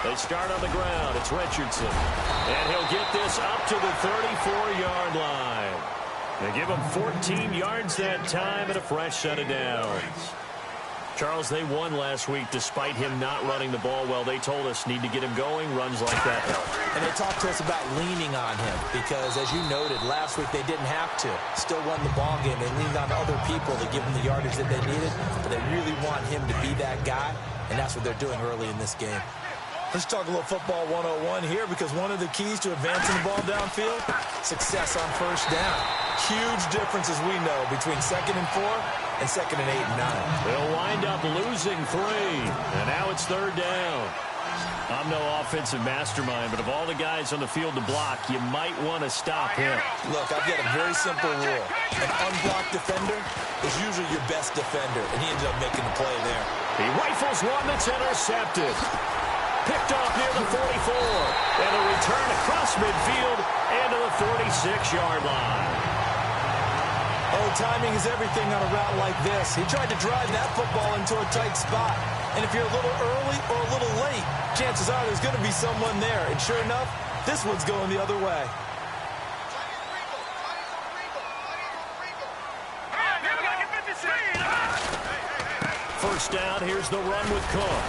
They start on the ground. It's Richardson. And he'll get this up to the 34-yard line. They give him 14 yards that time and a fresh set of downs. Charles, they won last week despite him not running the ball well. They told us need to get him going. Runs like that help. And they talked to us about leaning on him because, as you noted, last week they didn't have to. Still won the ball game. They leaned on other people to give them the yardage that they needed, but they really want him to be that guy, and that's what they're doing early in this game. Let's talk a little football 101 here because one of the keys to advancing the ball downfield, success on first down. Huge difference, as we know, between 2nd and 4 and 2nd and 8 and 9. They'll wind up losing 3, and now it's 3rd down. I'm no offensive mastermind, but of all the guys on the field to block, you might want to stop him. Look, I've got a very simple rule. An unblocked defender is usually your best defender, and he ended up making the play there. He rifles one that's intercepted. Picked off near the 44, and a return across midfield and to the 46-yard line. Oh, timing is everything on a route like this. He tried to drive that football into a tight spot. And if you're a little early or a little late, chances are there's going to be someone there. And sure enough, this one's going the other way. First down, here's the run with Cook.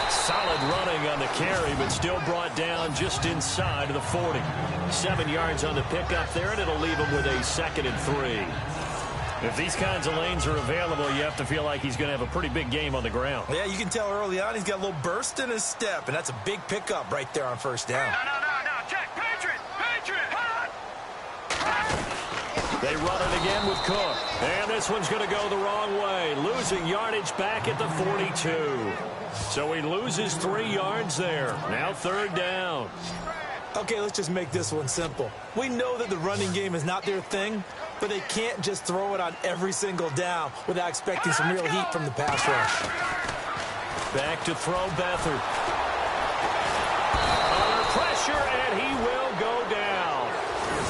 Solid running on the carry, but still brought down just inside of the 40. 7 yards on the pickup there, and it'll leave him with a 2nd and 3. If these kinds of lanes are available, you have to feel like he's going to have a pretty big game on the ground. Yeah, you can tell early on he's got a little burst in his step, and that's a big pickup right there on first down. No, check, Patriot, hot! They run it again with Cook, and this one's going to go the wrong way, losing yardage back at the 42. So he loses 3 yards there. Now 3rd down. Okay, let's just make this one simple. We know that the running game is not their thing, but they can't just throw it on every single down without expecting some real heat from the pass rush. Back to throw Beathard. Under pressure, and he will go down.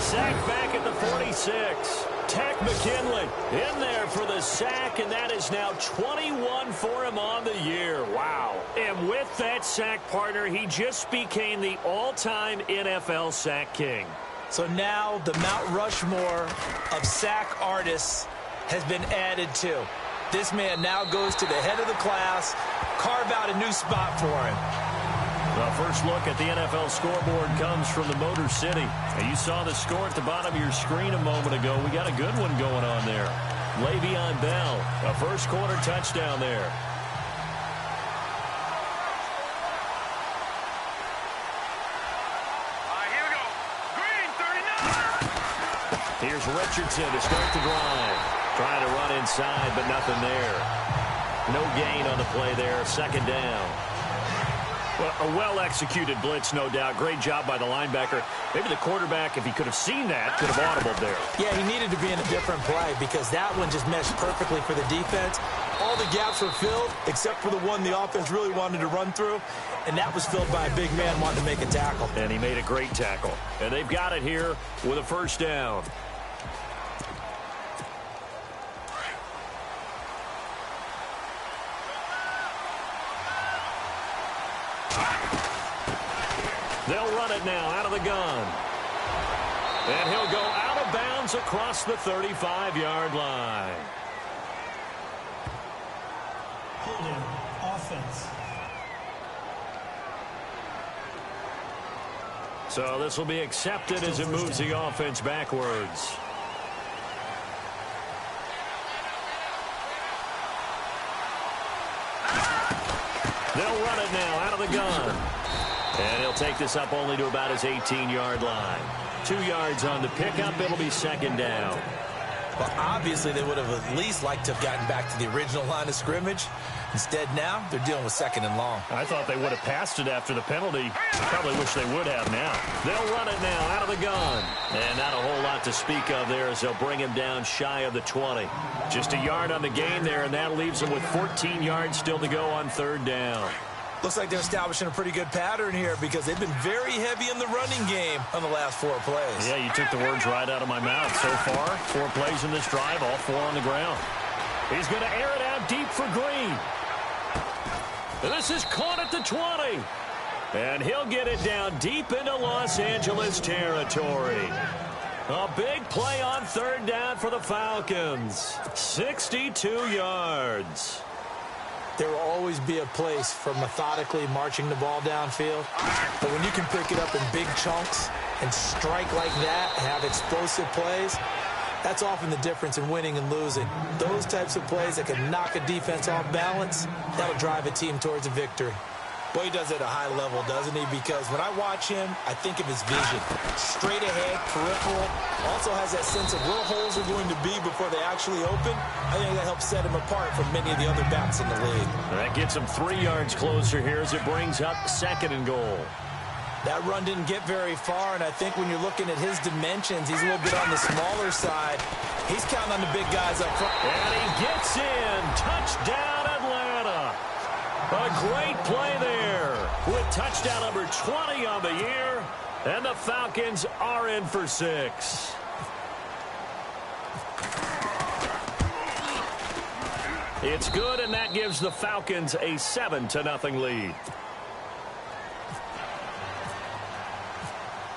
Sacked back at the 46. Tech McKinley in there for the sack, and that is now 21 for him on the year. Wow. And with that sack, partner, he just became the all-time NFL sack king. So now the Mount Rushmore of sack artists has been added to. This man now goes to the head of the class. Carve out a new spot for him. Well, first look at the NFL scoreboard comes from the Motor City. And you saw the score at the bottom of your screen a moment ago. We got a good one going on there. Le'Veon Bell, a first-quarter touchdown there. Here we go. Green, 39. Here's Richardson to start the drive. Trying to run inside, but nothing there. No gain on the play there. 2nd down. Well, a well-executed blitz, no doubt. Great job by the linebacker. Maybe the quarterback, if he could have seen that, could have audibled there. Yeah, he needed to be in a different play because that one just meshed perfectly for the defense. All the gaps were filled except for the one the offense really wanted to run through, and that was filled by a big man wanting to make a tackle. And he made a great tackle. And they've got it here with a 1st down. They'll run it now out of the gun. And he'll go out of bounds across the 35-yard line. Holding offense. So this will be accepted as it moves the offense backwards. They'll run it now out of the gun. And he'll take this up only to about his 18-yard line. 2 yards on the pickup. It'll be 2nd down. Well, obviously, they would have at least liked to have gotten back to the original line of scrimmage. Instead, now, they're dealing with 2nd and long. I thought they would have passed it after the penalty. Probably wish they would have now. They'll run it now out of the gun. And not a whole lot to speak of there as they'll bring him down shy of the 20. Just a yard on the gain there, and that leaves him with 14 yards still to go on 3rd down. Looks like they're establishing a pretty good pattern here because they've been very heavy in the running game on the last 4 plays. Yeah, you took the words right out of my mouth. So far, 4 plays in this drive, all 4 on the ground. He's going to air it out deep for Green. And this is caught at the 20. And he'll get it down deep into Los Angeles territory. A big play on third down for the Falcons. 62 yards. There will always be a place for methodically marching the ball downfield. But when you can pick it up in big chunks and strike like that, have explosive plays, that's often the difference in winning and losing. Those types of plays that can knock a defense off balance, that'll drive a team towards a victory. Well, he does it at a high level, doesn't he? Because when I watch him, I think of his vision. Straight ahead, peripheral. Also has that sense of where holes are going to be before they actually open. I think that helps set him apart from many of the other backs in the league. That gets him 3 yards closer here as it brings up 2nd and goal. That run didn't get very far, and I think when you're looking at his dimensions, he's a little bit on the smaller side. He's counting on the big guys up front. And he gets in. Touchdown, Atlanta. A great play there with touchdown number 20 on the year. And the Falcons are in for 6. It's good, and that gives the Falcons a 7-0 lead.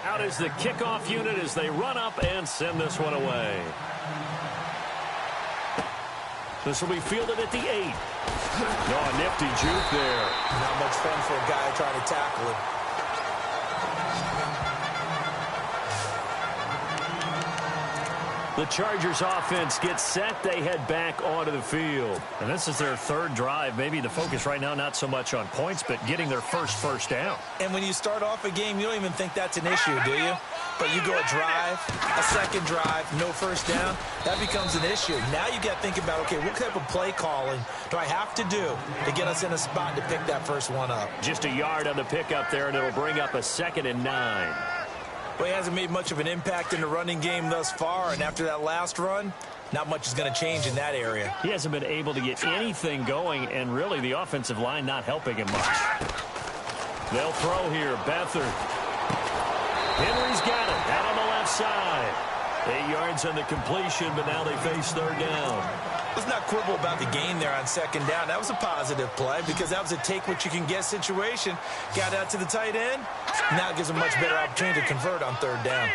Out is the kickoff unit as they run up and send this one away. This will be fielded at the 8. Oh, a nifty juke there. Not much fun for a guy trying to tackle him. The Chargers offense gets set. They head back onto the field. And this is their 3rd drive. Maybe the focus right now not so much on points, but getting their first down. And when you start off a game, you don't even think that's an issue, do you? But you go a drive, a second drive, no first down, that becomes an issue. Now you got to think about, okay, what type of play calling do I have to do to get us in a spot to pick that first one up? Just a yard on the pickup there, and it'll bring up a 2nd and 9. Well, he hasn't made much of an impact in the running game thus far, and after that last run, not much is going to change in that area. He hasn't been able to get anything going, and really the offensive line not helping him much. They'll throw here. Beathard. Henry's got it. Out on the left side. 8 yards on the completion, but now they face 3rd down. Let's not quibble about the gain there on 2nd down. That was a positive play because that was a take-what-you-can-get situation. Got out to the tight end. Now it gives a much better opportunity to convert on 3rd down.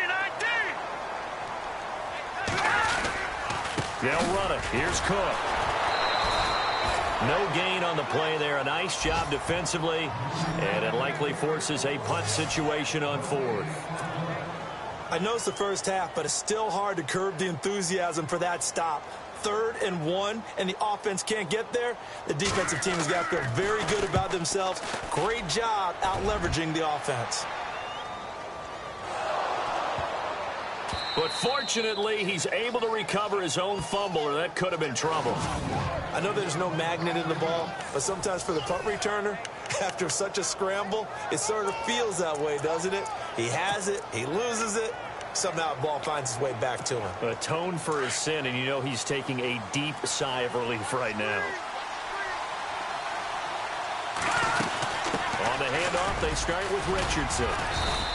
They'll run it. Here's Cook. No gain on the play there. A nice job defensively, and it likely forces a punt situation on 4th. I know it's the first half, but it's still hard to curb the enthusiasm for that stop. 3rd and 1, and the offense can't get there. The defensive team has got to feel very good about themselves. Great job out-leveraging the offense. But fortunately, he's able to recover his own fumble, or that could have been trouble. I know there's no magnet in the ball, but sometimes for the punt returner, after such a scramble, it sort of feels that way, doesn't it? He has it, he loses it, somehow the ball finds its way back to him. Atone for his sin, and you know he's taking a deep sigh of relief right now. On the handoff, they start with Richardson.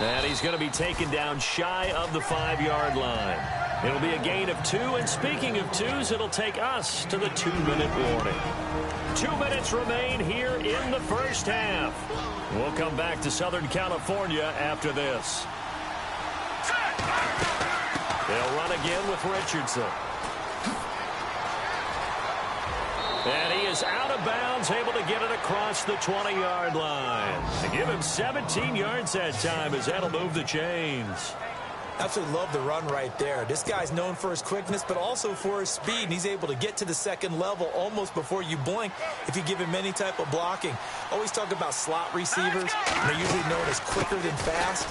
And he's going to be taken down shy of the 5-yard line. It'll be a gain of 2, and speaking of 2s, it'll take us to the 2-minute warning. 2 minutes remain here in the first half. We'll come back to Southern California after this. They'll run again with Richardson. And he is out of bounds, able to get it across the 20-yard line. To give him 17 yards that time, as that'll move the chains. Absolutely love the run right there. This guy's known for his quickness, but also for his speed, and he's able to get to the 2nd level almost before you blink if you give him any type of blocking. Always talk about slot receivers. They're usually known as quicker than fast.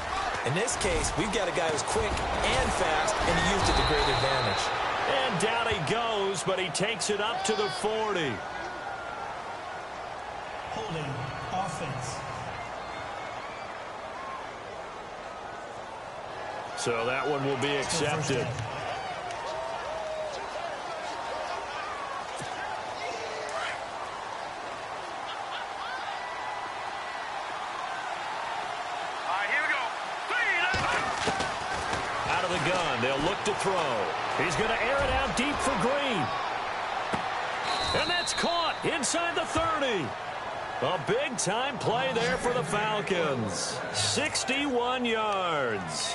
In this case, we've got a guy who's quick and fast, and he used it to great advantage. And down he goes, but he takes it up to the 40. Holding offense. So that one will be accepted. Out of the gun, they'll look to throw. He's going to air it out deep for Green. And that's caught inside the 30. A big-time play there for the Falcons. 61 yards.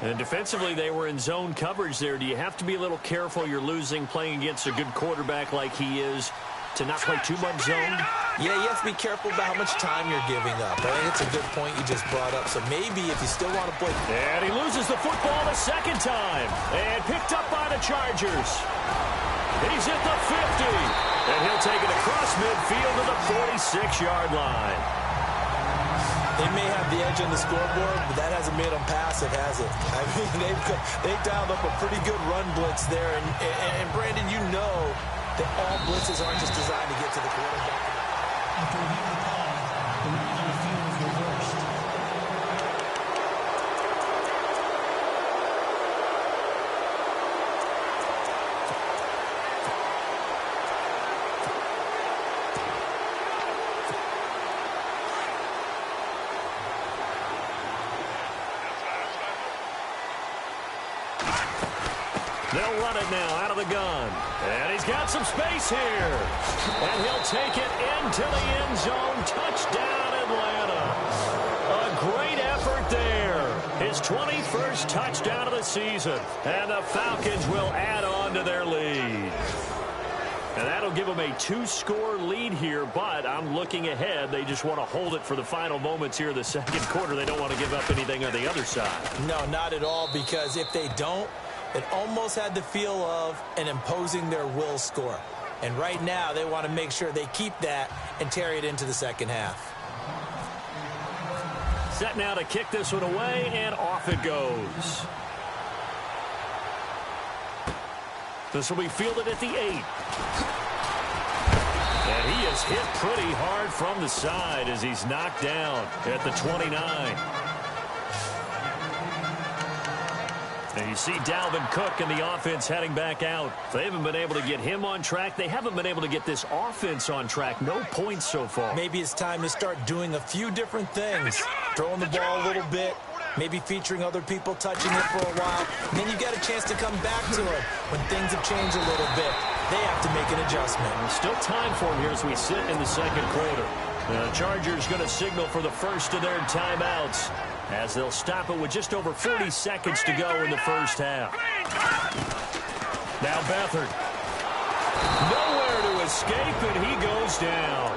And defensively, they were in zone coverage there. Do you have to be a little careful? You're losing playing against a good quarterback like he is to not play too much zone? Yeah, you have to be careful about how much time you're giving up. I think it's a good point you just brought up. So maybe if you still want to play... And he loses the football a second time. And picked up by the Chargers. He's at the 50. And he'll take it across midfield to the 46-yard line. They may have the edge on the scoreboard, but that hasn't made them passive, has it? I mean, they've dialed up a pretty good run blitz there. And Brandon, you know that all blitzes aren't just designed to get to the quarterback. After reviewing the call, the ruling on the field was reversed. They'll run it now out of the gun. And he's got some space here. And he'll take it into the end zone. Touchdown, Atlanta. A great effort there. His 21st touchdown of the season. And the Falcons will add on to their lead. And that'll give them a 2-score lead here, but I'm looking ahead. They just want to hold it for the final moments here in the second quarter. They don't want to give up anything on the other side. No, not at all, because if they don't, it almost had the feel of an imposing their will score. And right now, they want to make sure they keep that and carry it into the second half. Set now to kick this one away, and off it goes. This will be fielded at the 8. And he is hit pretty hard from the side as he's knocked down at the 29. And you see Dalvin Cook and the offense heading back out. They haven't been able to get him on track. They haven't been able to get this offense on track. No points so far. Maybe it's time to start doing a few different things. Throwing the ball a little bit. Maybe featuring other people touching it for a while. And then you get a chance to come back to it when things have changed a little bit. They have to make an adjustment. There's still time for him here as we sit in the second quarter. The Chargers going to signal for the first of their timeouts as they'll stop it with just over 40 seconds to go in the first half. Now Beathard. Nowhere to escape, and he goes down.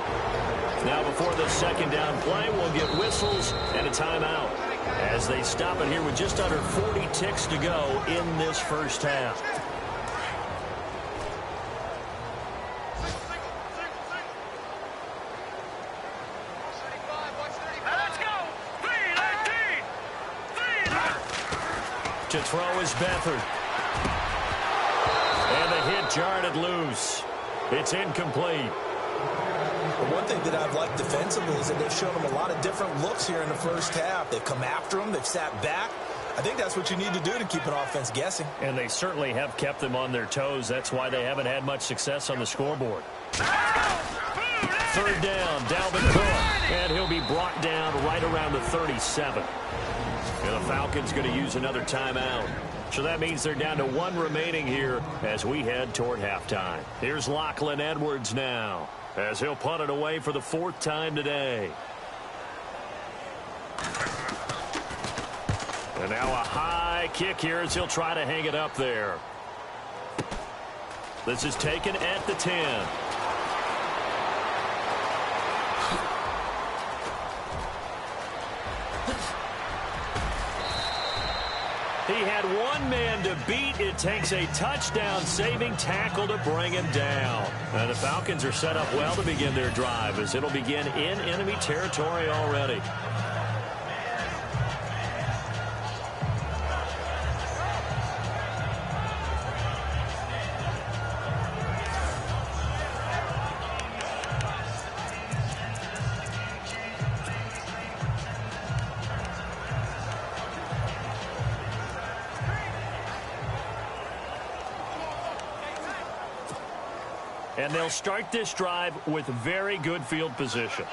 Now before the second down play, we'll get whistles and a timeout as they stop it here with just under 40 ticks to go in this first half. To throw is Beathard. And the hit jarred it loose. It's incomplete. But one thing that I've liked defensively is that they've shown them a lot of different looks here in the first half. They've come after them. They've sat back. I think that's what you need to do to keep an offense guessing. And they certainly have kept them on their toes. That's why they haven't had much success on the scoreboard. Third down, Dalvin Cook. And he'll be brought down right around the 37. And the Falcons going to use another timeout. So that means they're down to one remaining here as we head toward halftime. Here's Lachlan Edwards now as he'll punt it away for the 4th time today. And now a high kick here as he'll try to hang it up there. This is taken at the 10. He had one man to beat. It takes a touchdown-saving tackle to bring him down. And the Falcons are set up well to begin their drive as it'll begin in enemy territory already. And they'll start this drive with very good field position.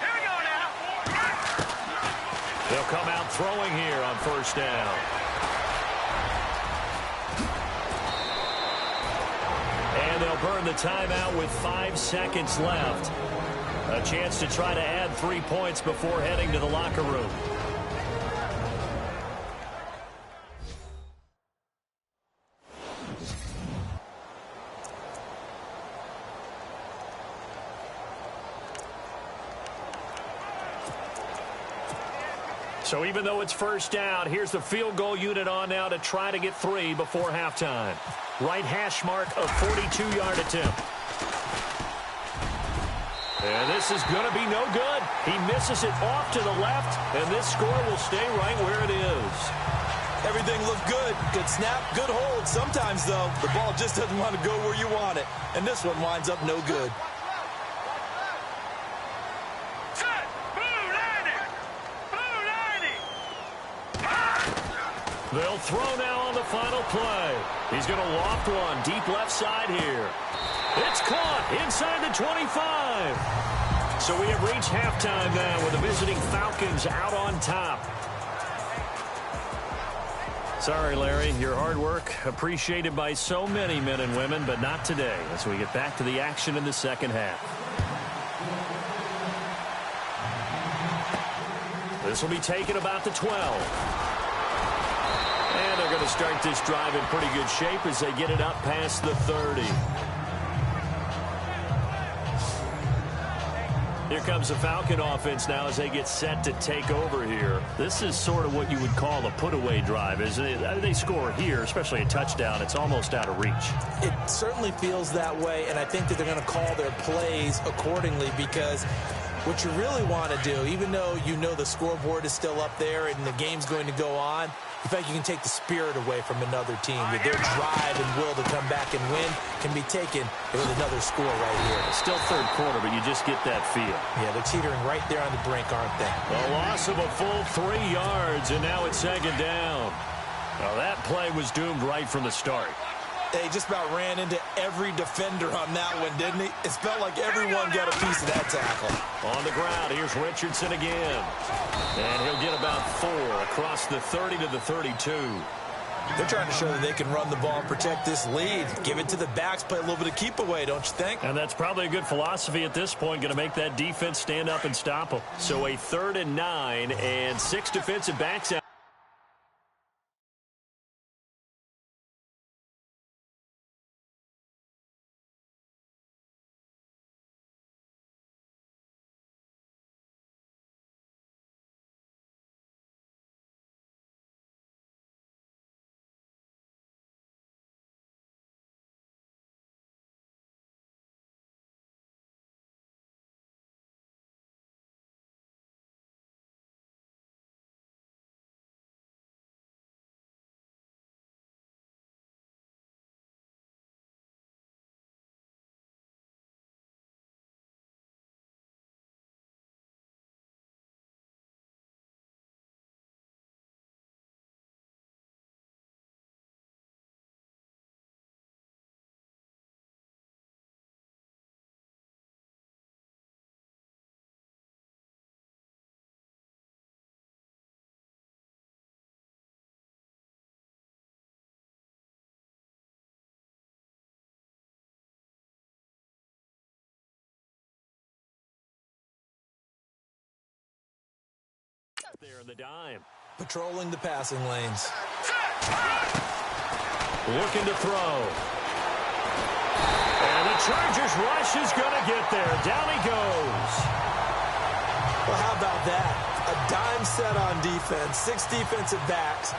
Here we go now. They'll come out throwing here on first down. And And they'll burn the timeout with 5 seconds left. A chance to try to add 3 points before heading to the locker room. So even though it's first down, here's the field goal unit on now to try to get 3 before halftime. Right hash mark, a 42-yard attempt. And this is going to be no good. He misses it off to the left, and this score will stay right where it is. Everything looked good. Good snap, good hold. Sometimes, though, the ball just doesn't want to go where you want it. And this one winds up no good. They'll throw now on the final play. He's going to loft one deep left side here. It's caught inside the 25. So we have reached halftime now with the visiting Falcons out on top. Sorry, Larry, your hard work appreciated by so many men and women, but not today as we get back to the action in the second half. This will be taken about the 12. And they're going to start this drive in pretty good shape as they get it up past the 30. Here comes the Falcon offense now as they get set to take over here. This is sort of what you would call a put-away drive, isn't it? They score here, especially a touchdown. It's almost out of reach. It certainly feels that way, and I think that they're going to call their plays accordingly because what you really want to do, even though you know the scoreboard is still up there and the game's going to go on, in fact, you can take the spirit away from another team. Their drive and will to come back and win can be taken with another score right here. Still third quarter, but you just get that feel. Yeah, they're teetering right there on the brink, aren't they? A loss of a full 3 yards, and now it's second down. Well, that play was doomed right from the start. They just about ran into every defender on that one, didn't he? It felt like everyone got a piece of that tackle. On the ground, here's Richardson again. And he'll get about 4 across the 30 to the 32. They're trying to show that they can run the ball and protect this lead. Give it to the backs, play a little bit of keep away, don't you think? And that's probably a good philosophy at this point, going to make that defense stand up and stop them. So a 3rd and 9 and 6 defensive backs out. There in the dime. Patrolling the passing lanes. Looking to throw. And the Chargers rush is going to get there. Down he goes. Well, how about that? A dime set on defense. 6 defensive backs.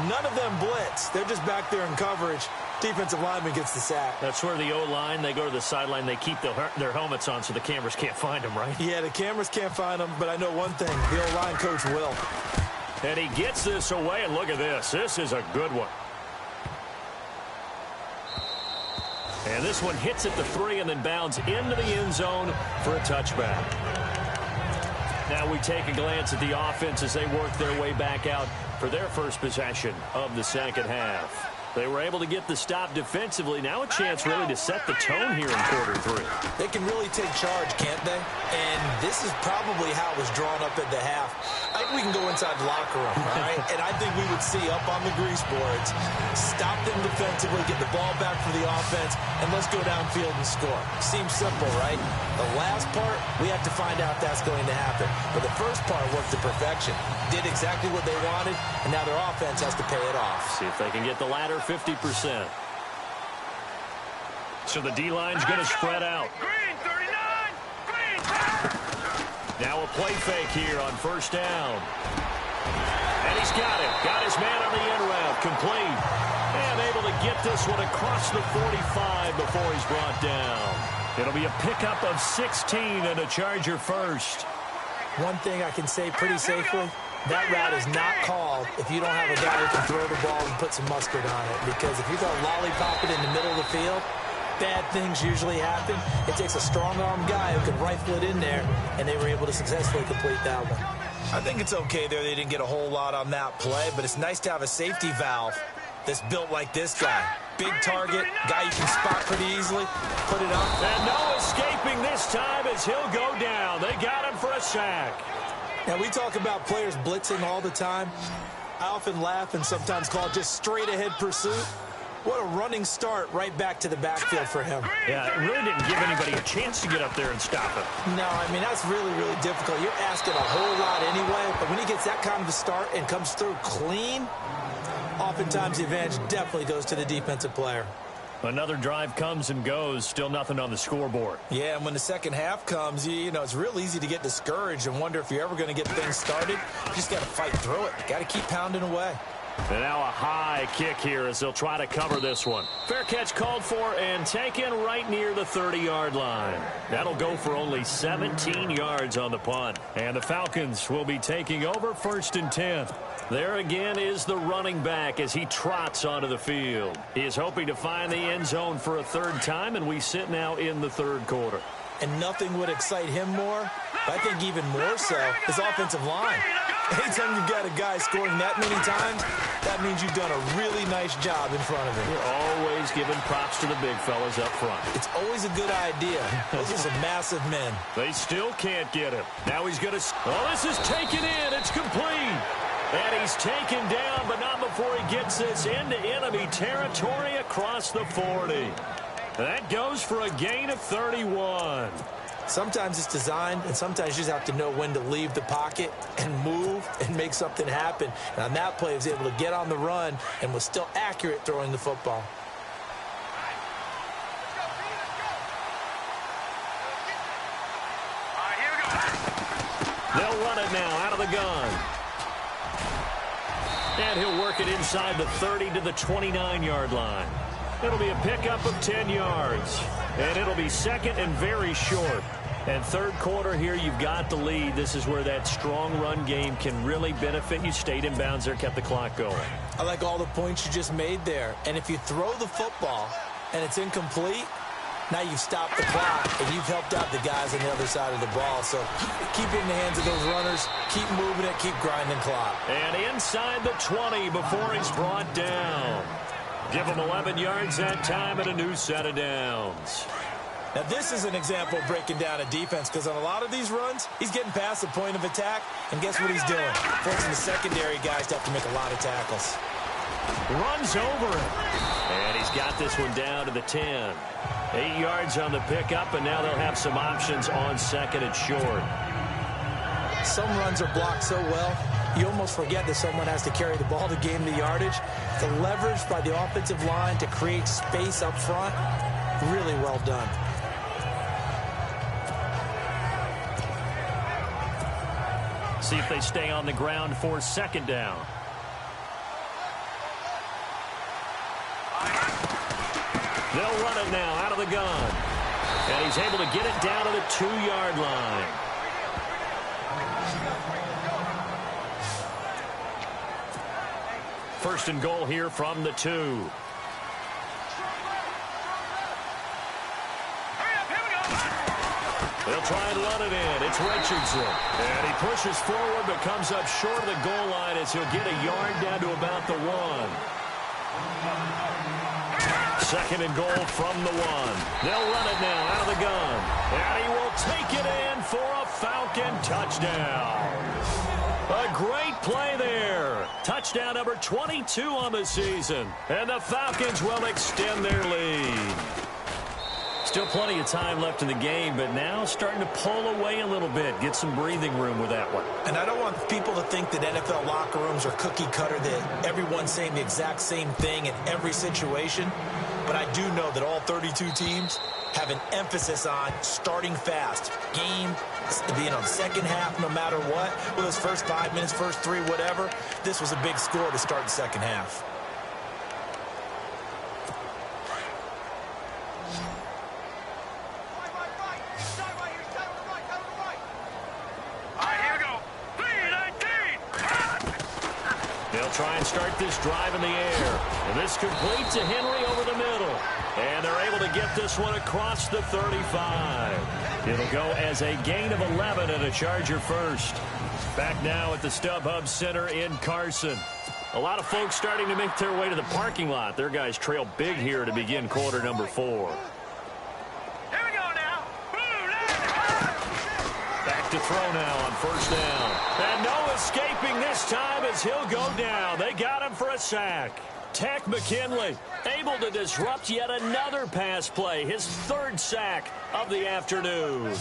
None of them blitz. They're just back there in coverage. Defensive lineman gets the sack. That's where the O-line, they go to the sideline, they keep their helmets on so the cameras can't find them, right? Yeah, the cameras can't find them, but I know one thing. The O-line coach will. And he gets this away, and look at this. This is a good one. And this one hits at the 3 and then bounds into the end zone for a touchback. Now we take a glance at the offense as they work their way back out for their first possession of the second half. They were able to get the stop defensively. Now a chance really to set the tone here in quarter 3. They can really take charge, can't they? And this is probably how it was drawn up at the half. I think we can go inside the locker room, all right? And I think we would see up on the grease boards, stop them defensively, get the ball back for the offense, and let's go downfield and score. Seems simple, right? The last part, we have to find out if that's going to happen. But the first part worked to perfection. Did exactly what they wanted, and now their offense has to pay it off. See if they can get the latter 50%. So the D-line's going to spread out. Green 39. Green. Now a play fake here on first down. And he's got it. Got his man on the end route. Complete. And able to get this one across the 45 before he's brought down. It'll be a pickup of 16 and a Charger first. One thing I can say pretty safely, that route is not called if you don't have a guy who can throw the ball and put some mustard on it. Because if you go lollipop it in the middle of the field, bad things usually happen. It takes a strong-arm guy who can rifle it in there, and they were able to successfully complete that one. I think it's okay there. They didn't get a whole lot on that play, but it's nice to have a safety valve that's built like this guy. Big target, guy you can spot pretty easily, put it up. And no escaping this time as he'll go down. They got him for a sack. Now, we talk about players blitzing all the time. I often laugh and sometimes call it just straight-ahead pursuit. What a running start right back to the backfield for him. Yeah, it really didn't give anybody a chance to get up there and stop it. No, I mean, that's really, really difficult. You're asking a whole lot anyway, but when he gets that kind of a start and comes through clean, oftentimes the advantage definitely goes to the defensive player. Another drive comes and goes, still nothing on the scoreboard. Yeah, and when the second half comes, you know, it's real easy to get discouraged and wonder if you're ever going to get things started. You just got to fight through it. Got to keep pounding away. And now a high kick here as they'll try to cover this one. Fair catch called for and taken right near the 30-yard line. That'll go for only 17 yards on the punt. And the Falcons will be taking over 1st and 10. There again is the running back as he trots onto the field. He is hoping to find the end zone for a third time, and we sit now in the third quarter. And nothing would excite him more, but I think even more so, his offensive line. Anytime you've got a guy scoring that many times, that means you've done a really nice job in front of him. You're always giving props to the big fellas up front. It's always a good idea. Those are some massive men. They still can't get him. Now he's going to... Oh, this is taken in. It's complete. And he's taken down, but not before he gets this into enemy territory across the 40. That goes for a gain of 31. Sometimes it's designed, and sometimes you just have to know when to leave the pocket and move and make something happen. And on that play, he was able to get on the run and was still accurate throwing the football. All right, here we go. They'll run it now out of the gun. And he'll work it inside the 30 to the 29-yard line. It'll be a pickup of 10 yards. And it'll be second and very short. And third quarter here, you've got the lead. This is where that strong run game can really benefit you. Stayed in bounds there, kept the clock going. I like all the points you just made there. And if you throw the football and it's incomplete, now you've stopped the clock and you've helped out the guys on the other side of the ball. So keep it in the hands of those runners. Keep moving it. Keep grinding clock. And inside the 20 before he's brought down. Give him 11 yards that time and a new set of downs. Now, this is an example of breaking down a defense because on a lot of these runs, he's getting past the point of attack, and guess what he's doing? Forcing the secondary guys to have to make a lot of tackles. Runs over it. And he's got this one down to the 10. 8 yards on the pickup, and now they'll have some options on second and short. Some runs are blocked so well, you almost forget that someone has to carry the ball to gain the yardage. The leverage by the offensive line to create space up front, really well done. See if they stay on the ground for second down. They'll run it now out of the gun. And he's able to get it down to the 2-yard line. First and goal here from the 2. They'll try and run it in. It's Richardson. And he pushes forward but comes up short of the goal line as he'll get a yard down to about the 1. Second and goal from the 1. They'll run it now out of the gun. And he will take it in for a Falcon touchdown. A great play there. Touchdown number 22 on the season. And the Falcons will extend their lead. Still plenty of time left in the game, but now starting to pull away a little bit. Get some breathing room with that one. And I don't want people to think that NFL locker rooms are cookie cutter, that everyone's saying the exact same thing in every situation. But I do know that all 32 teams have an emphasis on starting fast. Game being on the second half no matter what. Well, those first 5 minutes, first 3, whatever. This was a big score to start the second half. Try and start this drive in the air. And this complete to Henry over the middle. And they're able to get this one across the 35. It'll go as a gain of 11 and a Charger first. Back now at the StubHub Center in Carson. A lot of folks starting to make their way to the parking lot. Their guys trail big here to begin quarter number 4. To throw now on first down. And no escaping this time as he'll go down. They got him for a sack. Tech McKinley able to disrupt yet another pass play. His 3rd sack of the afternoon.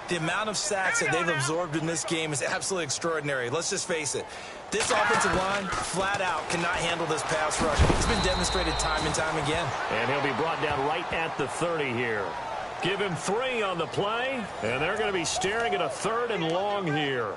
The amount of sacks that they've absorbed in this game is absolutely extraordinary. Let's just face it. This offensive line, flat out, cannot handle this pass rush. It's been demonstrated time and time again. And he'll be brought down right at the 30 here. Give him 3 on the play, and they're going to be staring at a 3rd and long here.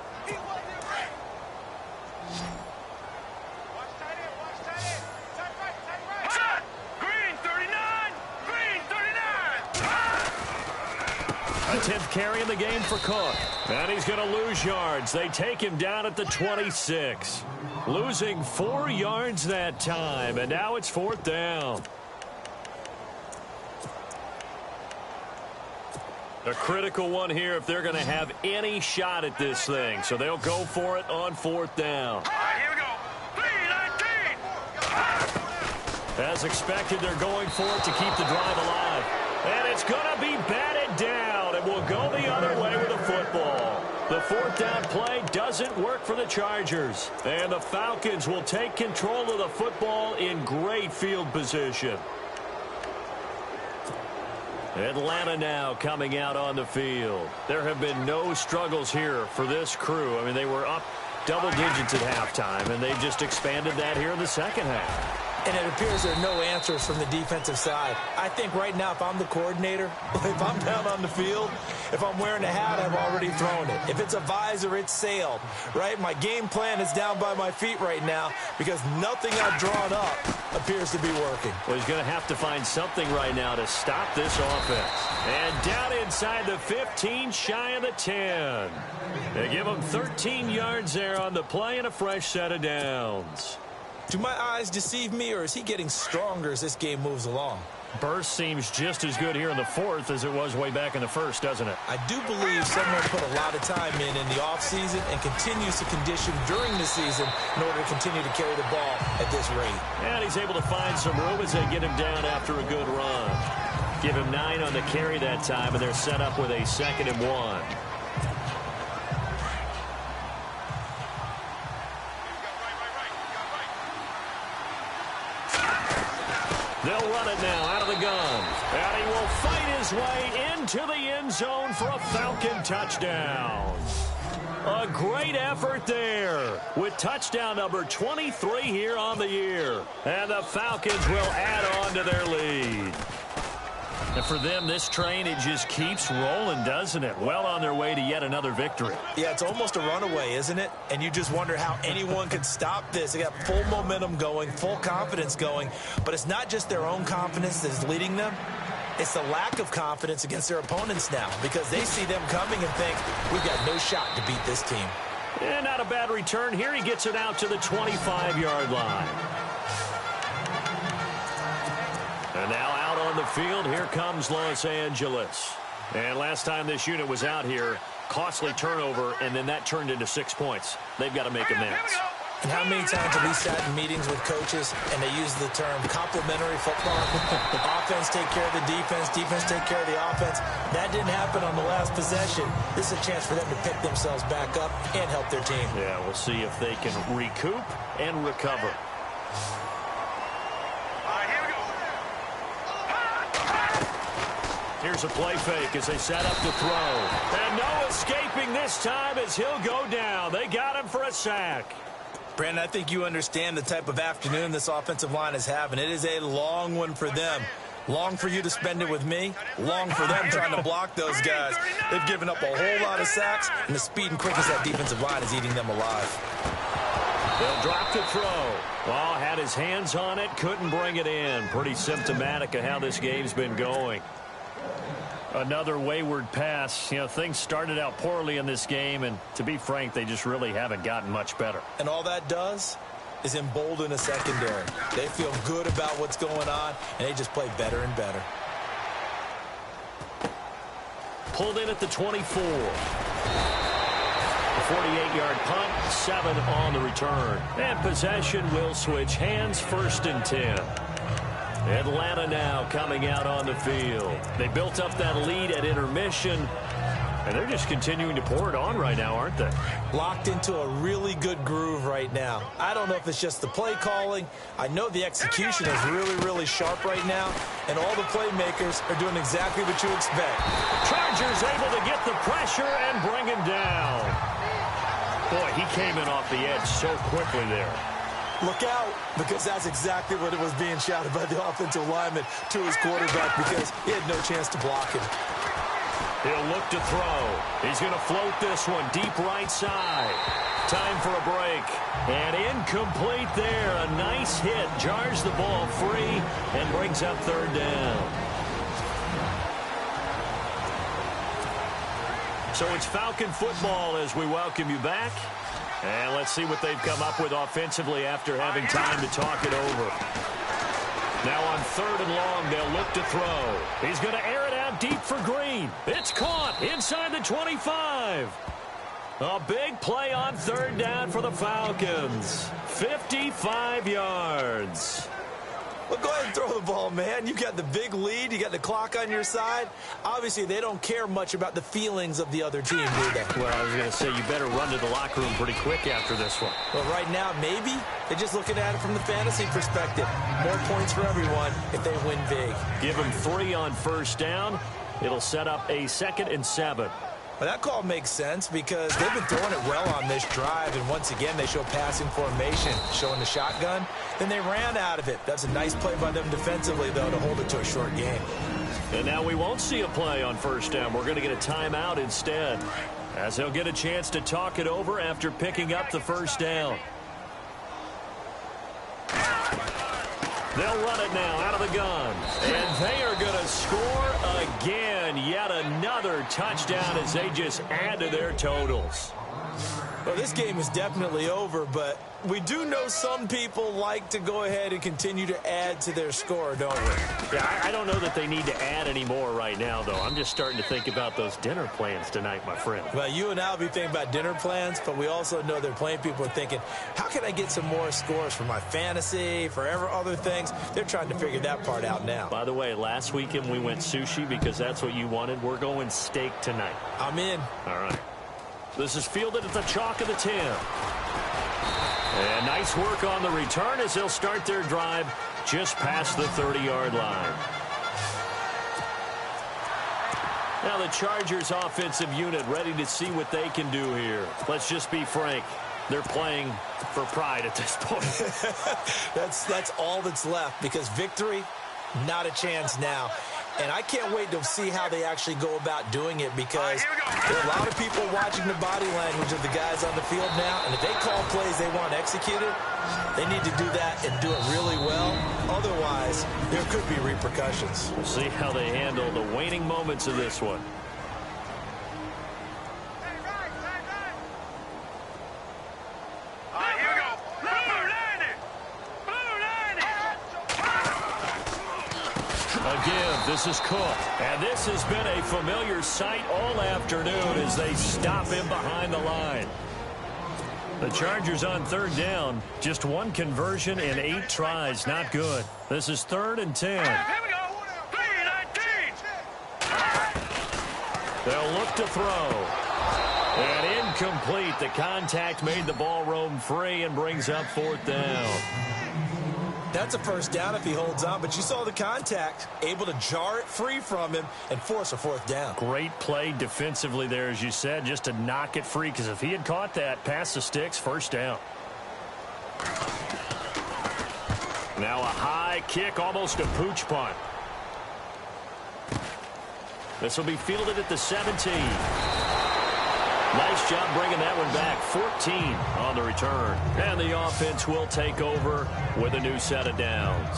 Green 39! Green 39! A 10th carry in the game for Cook. And he's going to lose yards. They take him down at the 26. Losing 4 yards that time, and now it's 4th down. A critical one here if they're going to have any shot at this thing. So they'll go for it on 4th down. All right, here we go. 3-19. As expected, they're going for it to keep the drive alive. And it's going to be batted down. It will go the other way with the football. The 4th down play doesn't work for the Chargers. And the Falcons will take control of the football in great field position. Atlanta now coming out on the field. There have been no struggles here for this crew. I mean, they were up double digits at halftime, and they just expanded that here in the second half. And it appears there are no answers from the defensive side. I think right now, if I'm the coordinator, if I'm down on the field, if I'm wearing a hat, I've already thrown it. If it's a visor, it's sailed, right? My game plan is down by my feet right now because nothing I've drawn up appears to be working. Well, he's going to have to find something right now to stop this offense. And down inside the 15, shy of the 10. They give him 13 yards there on the play and a fresh set of downs. Do my eyes deceive me, or is he getting stronger as this game moves along? Burst seems just as good here in the 4th as it was way back in the 1st, doesn't it? I do believe someone put a lot of time in the offseason and continues to condition during the season in order to continue to carry the ball at this rate. And he's able to find some room as they get him down after a good run. Give him 9 on the carry that time, and they're set up with a 2nd and 1. They'll run it now out of the gun. And he will fight his way into the end zone for a Falcon touchdown. A great effort there with touchdown number 23 here on the year. And the Falcons will add on to their lead. And for them, this train, it just keeps rolling, doesn't it? Well on their way to yet another victory. Yeah, it's almost a runaway, isn't it? And you just wonder how anyone could stop this. They got full momentum going, full confidence going. But it's not just their own confidence that is leading them. It's the lack of confidence against their opponents now because they see them coming and think, we've got no shot to beat this team. And not a bad return here. He gets it out to the 25-yard line. And now out on the field, here comes Los Angeles. And last time this unit was out here, costly turnover, and then that turned into 6 points. They've got to make amends. And how many times have we sat in meetings with coaches and they use the term complementary football? Offense take care of the defense, defense take care of the offense. That didn't happen on the last possession. This is a chance for them to pick themselves back up and help their team. Yeah, we'll see if they can recoup and recover. Here's a play fake as they set up to throw. And no escaping this time as he'll go down. They got him for a sack. Brandon, I think you understand the type of afternoon this offensive line is having. It is a long one for them. Long for you to spend it with me. Long for them trying to block those guys. They've given up a whole lot of sacks, and the speed and quickness of that defensive line is eating them alive. They'll drop the throw. Well, had his hands on it, couldn't bring it in. Pretty symptomatic of how this game's been going. Another wayward pass. You know, things started out poorly in this game, and to be frank, they just really haven't gotten much better. And all that does is embolden a secondary. They feel good about what's going on, and they just play better and better. Pulled in at the 24. A 48-yard punt, 7 on the return. And possession will switch hands, 1st and 10. Atlanta now coming out on the field. They built up that lead at intermission, and they're just continuing to pour it on right now, aren't they? Locked into a really good groove right now. I don't know if it's just the play calling. I know the execution is really, really sharp right now, and all the playmakers are doing exactly what you expect. Chargers able to get the pressure and bring him down. Boy, he came in off the edge so quickly there. Look out, because that's exactly what it was being shouted by the offensive lineman to his quarterback, because he had no chance to block him. He'll look to throw. He's going to float this one deep right side. Time for a break. And incomplete there. A nice hit. Jars the ball free and brings up 3rd down. So it's Falcon football as we welcome you back. And let's see what they've come up with offensively after having time to talk it over. Now on 3rd and long, they'll look to throw. He's going to air it out deep for Green. It's caught inside the 25. A big play on 3rd down for the Falcons. 55 yards. Well, go ahead and throw the ball, man. You got the big lead. You got the clock on your side. Obviously, they don't care much about the feelings of the other team, do they? Well, I was going to say, you better run to the locker room pretty quick after this one. Well, right now, maybe. They're just looking at it from the fantasy perspective. More points for everyone if they win big. Give them 3 on 1st down. It'll set up a 2nd and 7. Well, that call makes sense because they've been throwing it well on this drive, and once again, they show passing formation, showing the shotgun. Then they ran out of it. That's a nice play by them defensively, though, to hold it to a short game. And now we won't see a play on 1st down. We're going to get a timeout instead, as they'll get a chance to talk it over after picking up the 1st down. They'll run it now out of the gun. And they are going to score again. Yet another touchdown as they just add to their totals. Well, this game is definitely over, but we do know some people like to go ahead and continue to add to their score, don't we? Yeah, I don't know that they need to add any more right now, though. I'm just starting to think about those dinner plans tonight, my friend. Well, you and I will be thinking about dinner plans, but we also know they're playing people are thinking, how can I get some more scores for my fantasy, for other things? They're trying to figure that part out now. By the way, last weekend we went sushi because that's what you wanted. We're going steak tonight. I'm in. All right. This is fielded at the chalk of the 10. And nice work on the return as they'll start their drive just past the 30-yard line. Now the Chargers offensive unit ready to see what they can do here. Let's just be frank. They're playing for pride at this point. That's all that's left because victory, not a chance now. And I can't wait to see how they actually go about doing it because there are a lot of people watching the body language of the guys on the field now. And if they call plays they want executed, they need to do that and do it really well. Otherwise, there could be repercussions. We'll see how they handle the waning moments of this one. This is Cook, and this has been a familiar sight all afternoon as they stop him behind the line. The Chargers on third down. Just one conversion in 8 tries. Not good. This is 3rd and 10. Here we go. 3-19. They'll look to throw. And incomplete. The contact made the ball roam free and brings up 4th down. That's a first down if he holds on, but you saw the contact, able to jar it free from him and force a 4th down. Great play defensively there, as you said, just to knock it free, because if he had caught that, past the sticks, 1st down. Now a high kick, almost a pooch punt. This will be fielded at the 17. Nice job bringing that one back. 14 on the return. And the offense will take over with a new set of downs.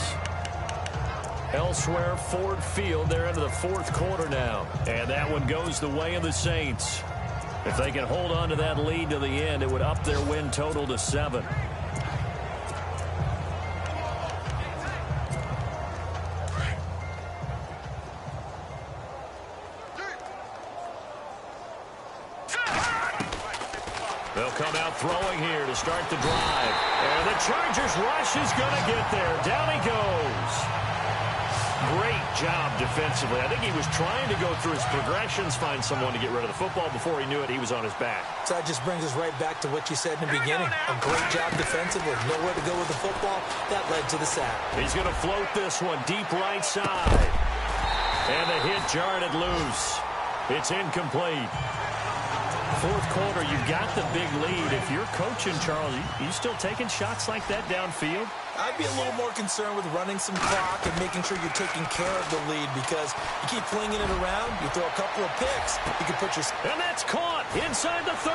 Elsewhere, Ford Field, they're into the 4th quarter now. And that one goes the way of the Saints. If they can hold on to that lead to the end, it would up their win total to 7. They'll come out throwing here to start the drive. And the Chargers rush is going to get there. Down he goes. Great job defensively. I think he was trying to go through his progressions, find someone to get rid of the football. Before he knew it, he was on his back. So that just brings us right back to what you said in the beginning. A great job defensively. Nowhere to go with the football. That led to the sack. He's going to float this one deep right side. And the hit jarred it loose. It's incomplete. 4th quarter, you've got the big lead. If you're coaching, Charles, you still taking shots like that downfield? I'd be a little more concerned with running some clock and making sure you're taking care of the lead, because you keep flinging it around, you throw a couple of picks, you can put your... And that's caught inside the 30.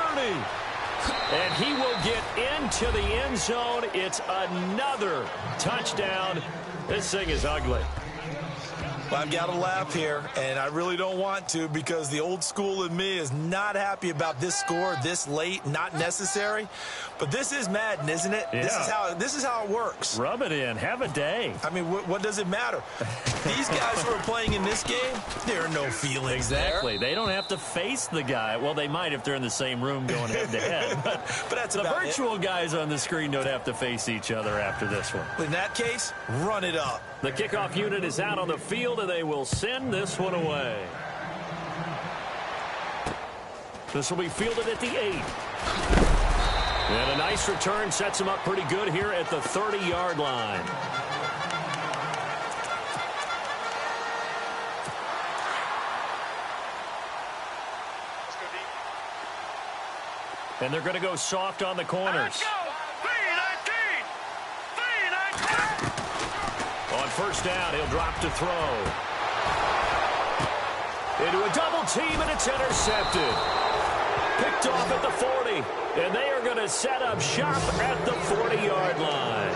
And he will get into the end zone. It's another touchdown. This thing is ugly. I've got to laugh here, and I really don't want to, because the old school in me is not happy about this score this late, not necessary. But this is Madden, isn't it? Yeah. This is how it works. Rub it in. Have a day. I mean, what does it matter? These guys who are playing in this game, there are no feelings Exactly. there. They don't have to face the guy. Well, they might if they're in the same room going head-to-head. But that's the about virtual guys on the screen don't have to face each other after this one. In that case, run it up. The kickoff unit is out on the field, and they will send this one away. This will be fielded at the 8. And a nice return sets him up pretty good here at the 30-yard line. And they're going to go soft on the corners. Let's go. 3-19. 3-19. On 1st down, he'll drop to throw. Into a double team, and it's intercepted. Picked off at the 40. And they are going to set up shop at the 40-yard line.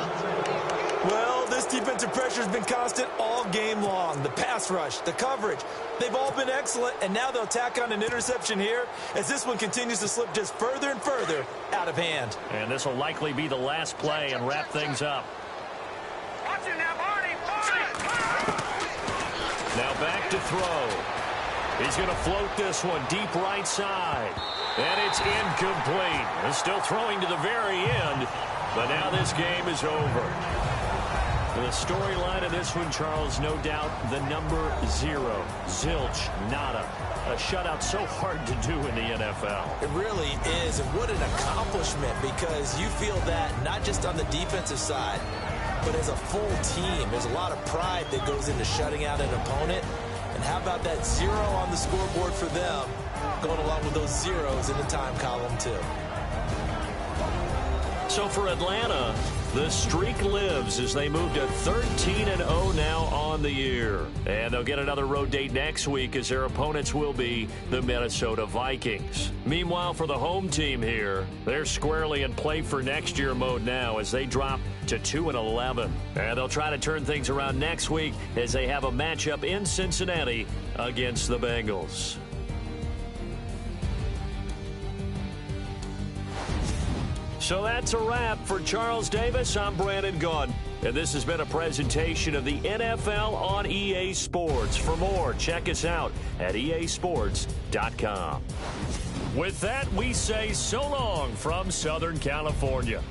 Well, this defensive pressure has been constant all game long. The pass rush, the coverage, they've all been excellent, and now they'll tack on an interception here as this one continues to slip just further and further out of hand. And this will likely be the last play and wrap things up. Watch it now, Barney. Now back to throw. He's going to float this one deep right side. And it's incomplete. He's still throwing to the very end, but now this game is over. The storyline of this one, Charles, no doubt the number 0. Zilch, nada. A shutout so hard to do in the NFL. It really is, and what an accomplishment, because you feel that not just on the defensive side, but as a full team. There's a lot of pride that goes into shutting out an opponent. And how about that 0 on the scoreboard for them, going along with those zeros in the time column, too. So for Atlanta, the streak lives as they move to 13-0 now on the year. And they'll get another road date next week as their opponents will be the Minnesota Vikings. Meanwhile, for the home team here, they're squarely in play for next year mode now as they drop to 2-11. And they'll try to turn things around next week as they have a matchup in Cincinnati against the Bengals. So that's a wrap. For Charles Davis, I'm Brandon Gunn. And this has been a presentation of the NFL on EA Sports. For more, check us out at easports.com. With that, we say so long from Southern California.